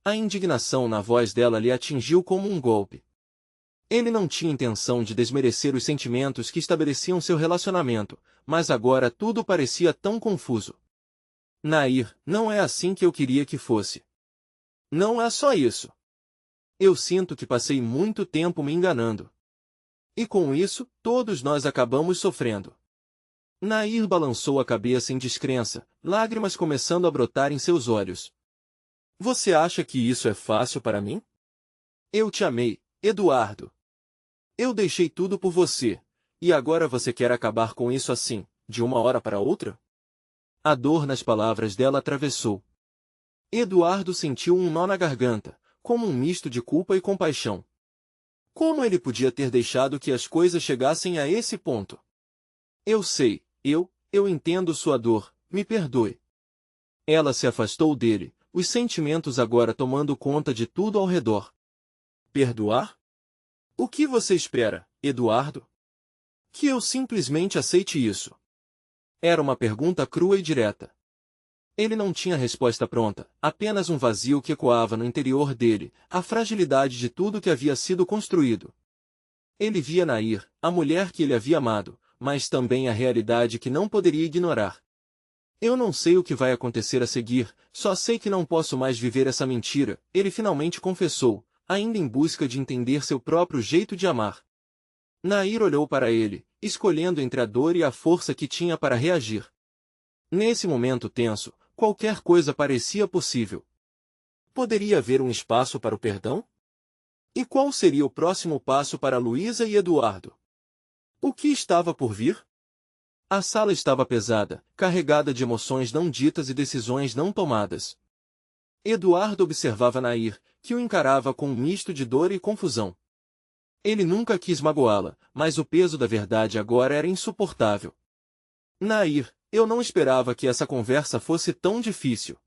A indignação na voz dela lhe atingiu como um golpe. Ele não tinha intenção de desmerecer os sentimentos que estabeleciam seu relacionamento, mas agora tudo parecia tão confuso. Nair, não é assim que eu queria que fosse. Não é só isso. Eu sinto que passei muito tempo me enganando. E com isso, todos nós acabamos sofrendo. Nair balançou a cabeça em descrença, lágrimas começando a brotar em seus olhos. Você acha que isso é fácil para mim? Eu te amei, Eduardo. Eu deixei tudo por você, e agora você quer acabar com isso assim, de uma hora para outra? A dor nas palavras dela atravessou. Eduardo sentiu um nó na garganta, como um misto de culpa e compaixão. Como ele podia ter deixado que as coisas chegassem a esse ponto? Eu sei, eu entendo sua dor, me perdoe. Ela se afastou dele, os sentimentos agora tomando conta de tudo ao redor. Perdoar? O que você espera, Eduardo? Que eu simplesmente aceite isso? Era uma pergunta crua e direta. Ele não tinha resposta pronta, apenas um vazio que ecoava no interior dele, a fragilidade de tudo que havia sido construído. Ele via Nair, a mulher que ele havia amado, mas também a realidade que não poderia ignorar. Eu não sei o que vai acontecer a seguir, só sei que não posso mais viver essa mentira, ele finalmente confessou, ainda em busca de entender seu próprio jeito de amar. Nair olhou para ele, escolhendo entre a dor e a força que tinha para reagir. Nesse momento tenso, qualquer coisa parecia possível. Poderia haver um espaço para o perdão? E qual seria o próximo passo para Luísa e Eduardo? O que estava por vir? A sala estava pesada, carregada de emoções não ditas e decisões não tomadas. Eduardo observava Nair, que o encarava com um misto de dor e confusão. Ele nunca quis magoá-la, mas o peso da verdade agora era insuportável. Nair, eu não esperava que essa conversa fosse tão difícil.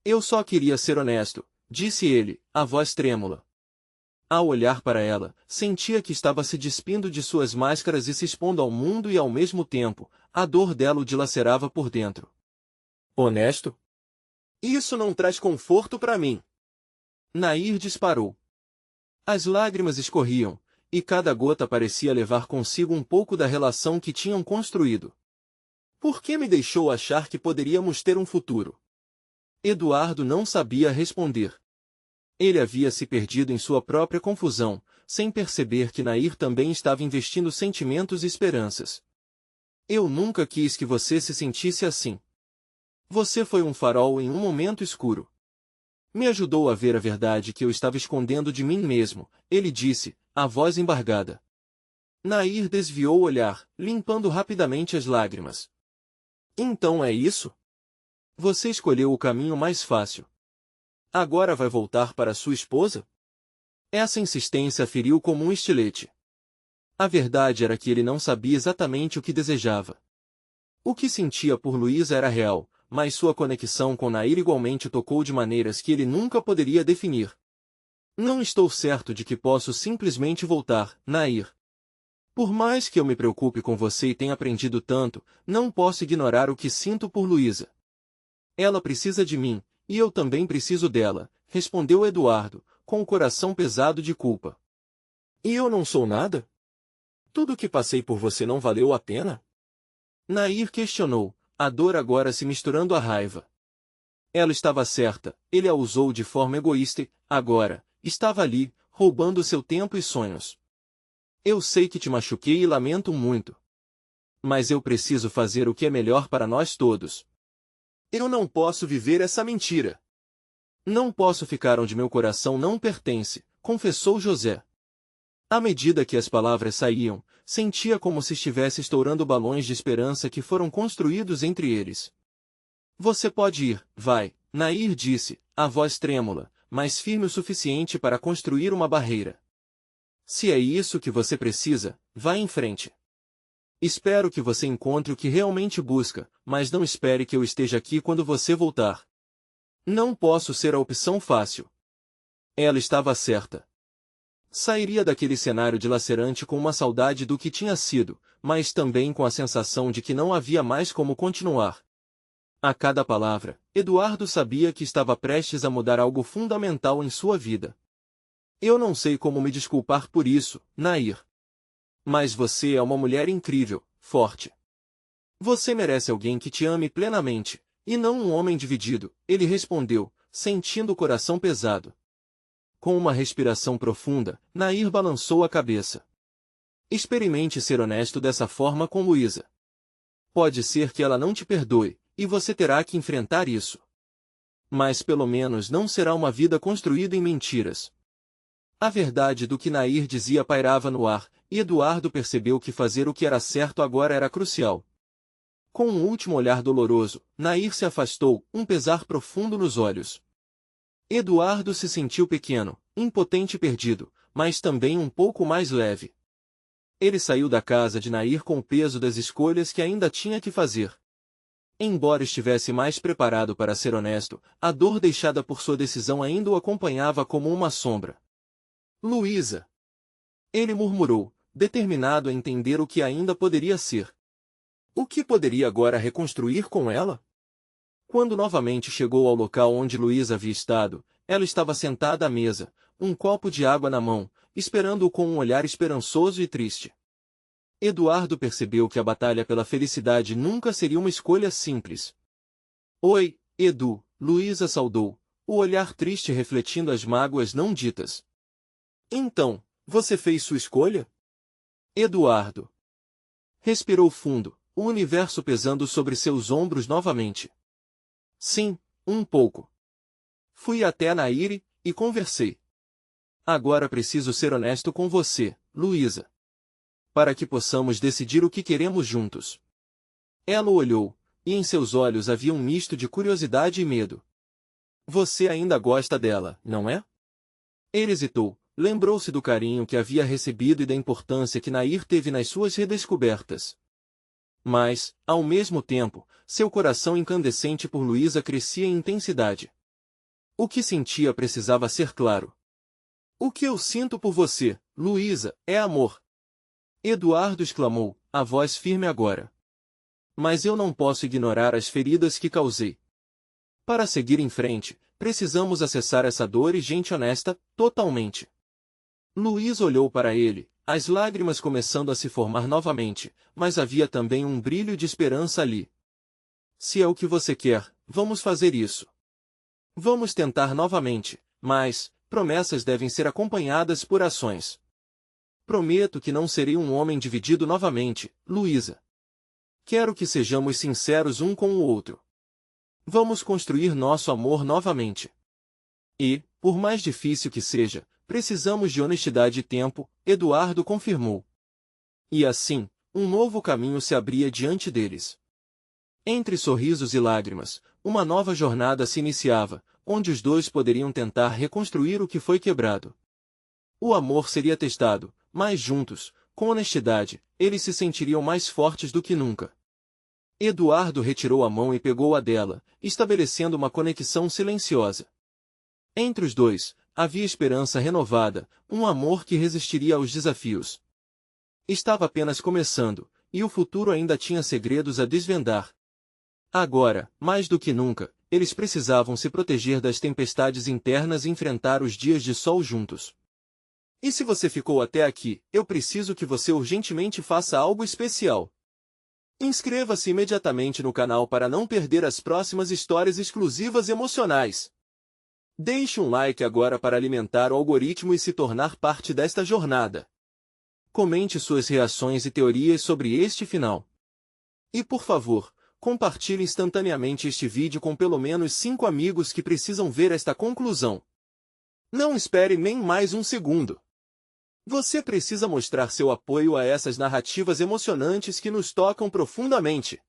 Eu só queria ser honesto, disse ele, a voz trêmula. Ao olhar para ela, sentia que estava se despindo de suas máscaras e se expondo ao mundo e ao mesmo tempo, a dor dela o dilacerava por dentro. Honesto? Isso não traz conforto para mim. Nair disparou. As lágrimas escorriam, e cada gota parecia levar consigo um pouco da relação que tinham construído. Por que me deixou achar que poderíamos ter um futuro? Eduardo não sabia responder. Ele havia se perdido em sua própria confusão, sem perceber que Nair também estava investindo sentimentos e esperanças. Eu nunca quis que você se sentisse assim. Você foi um farol em um momento escuro. Me ajudou a ver a verdade que eu estava escondendo de mim mesmo, ele disse, a voz embargada. Nair desviou o olhar, limpando rapidamente as lágrimas. Então é isso? Você escolheu o caminho mais fácil. Agora vai voltar para sua esposa? Essa insistência feriu como um estilete. A verdade era que ele não sabia exatamente o que desejava. O que sentia por Luísa era real, mas sua conexão com Nair igualmente tocou de maneiras que ele nunca poderia definir. Não estou certo de que posso simplesmente voltar, Nair. Por mais que eu me preocupe com você e tenha aprendido tanto, não posso ignorar o que sinto por Luísa. Ela precisa de mim, e eu também preciso dela, respondeu Eduardo, com o coração pesado de culpa. E eu não sou nada? Tudo o que passei por você não valeu a pena? Nair questionou, a dor agora se misturando à raiva. Ela estava certa, ele a usou de forma egoísta e, agora, estava ali, roubando seu tempo e sonhos. Eu sei que te machuquei e lamento muito. Mas eu preciso fazer o que é melhor para nós todos. Eu não posso viver essa mentira. Não posso ficar onde meu coração não pertence, confessou José. À medida que as palavras saíam, sentia como se estivesse estourando balões de esperança que foram construídos entre eles. Você pode ir, vai, Nair disse, a voz trêmula, mas firme o suficiente para construir uma barreira. Se é isso que você precisa, vá em frente. Espero que você encontre o que realmente busca, mas não espere que eu esteja aqui quando você voltar. Não posso ser a opção fácil. Ela estava certa. Sairia daquele cenário dilacerante com uma saudade do que tinha sido, mas também com a sensação de que não havia mais como continuar. A cada palavra, Eduardo sabia que estava prestes a mudar algo fundamental em sua vida. Eu não sei como me desculpar por isso, Nair. Mas você é uma mulher incrível, forte. Você merece alguém que te ame plenamente, e não um homem dividido, ele respondeu, sentindo o coração pesado. Com uma respiração profunda, Nair balançou a cabeça. Experimente ser honesto dessa forma com Luísa. Pode ser que ela não te perdoe, e você terá que enfrentar isso. Mas pelo menos não será uma vida construída em mentiras. A verdade do que Nair dizia pairava no ar, e Eduardo percebeu que fazer o que era certo agora era crucial. Com um último olhar doloroso, Nair se afastou, um pesar profundo nos olhos. Eduardo se sentiu pequeno, impotente e perdido, mas também um pouco mais leve. Ele saiu da casa de Nair com o peso das escolhas que ainda tinha que fazer. Embora estivesse mais preparado para ser honesto, a dor deixada por sua decisão ainda o acompanhava como uma sombra. Luísa! Ele murmurou, determinado a entender o que ainda poderia ser. O que poderia agora reconstruir com ela? Quando novamente chegou ao local onde Luísa havia estado, ela estava sentada à mesa, um copo de água na mão, esperando-o com um olhar esperançoso e triste. Eduardo percebeu que a batalha pela felicidade nunca seria uma escolha simples. Oi, Edu, Luísa saudou, o olhar triste refletindo as mágoas não ditas. Então, você fez sua escolha? Eduardo respirou fundo, o universo pesando sobre seus ombros novamente. Sim, um pouco. Fui até a Nair e conversei. Agora preciso ser honesto com você, Luísa. Para que possamos decidir o que queremos juntos. Ela o olhou, e em seus olhos havia um misto de curiosidade e medo. Você ainda gosta dela, não é? Ele hesitou, lembrou-se do carinho que havia recebido e da importância que Nair teve nas suas redescobertas. Mas, ao mesmo tempo, seu coração incandescente por Luísa crescia em intensidade. O que sentia precisava ser claro. O que eu sinto por você, Luísa, é amor. Eduardo exclamou, a voz firme agora. Mas eu não posso ignorar as feridas que causei. Para seguir em frente, precisamos acessar essa dor e gente honesta, totalmente. Luísa olhou para ele, as lágrimas começando a se formar novamente, mas havia também um brilho de esperança ali. Se é o que você quer, vamos fazer isso. Vamos tentar novamente, mas promessas devem ser acompanhadas por ações. Prometo que não serei um homem dividido novamente, Luísa. Quero que sejamos sinceros um com o outro. Vamos construir nosso amor novamente. E, por mais difícil que seja, precisamos de honestidade e tempo, Eduardo confirmou. E assim, um novo caminho se abria diante deles. Entre sorrisos e lágrimas, uma nova jornada se iniciava, onde os dois poderiam tentar reconstruir o que foi quebrado. O amor seria testado, mas juntos, com honestidade, eles se sentiriam mais fortes do que nunca. Eduardo retirou a mão e pegou a dela, estabelecendo uma conexão silenciosa. Entre os dois, havia esperança renovada, um amor que resistiria aos desafios. Estava apenas começando, e o futuro ainda tinha segredos a desvendar. Agora, mais do que nunca, eles precisavam se proteger das tempestades internas e enfrentar os dias de sol juntos. E se você ficou até aqui, eu preciso que você urgentemente faça algo especial. Inscreva-se imediatamente no canal para não perder as próximas histórias exclusivas e emocionais. Deixe um like agora para alimentar o algoritmo e se tornar parte desta jornada. Comente suas reações e teorias sobre este final. E por favor, compartilhe instantaneamente este vídeo com pelo menos 5 amigos que precisam ver esta conclusão. Não espere nem mais um segundo. Você precisa mostrar seu apoio a essas narrativas emocionantes que nos tocam profundamente.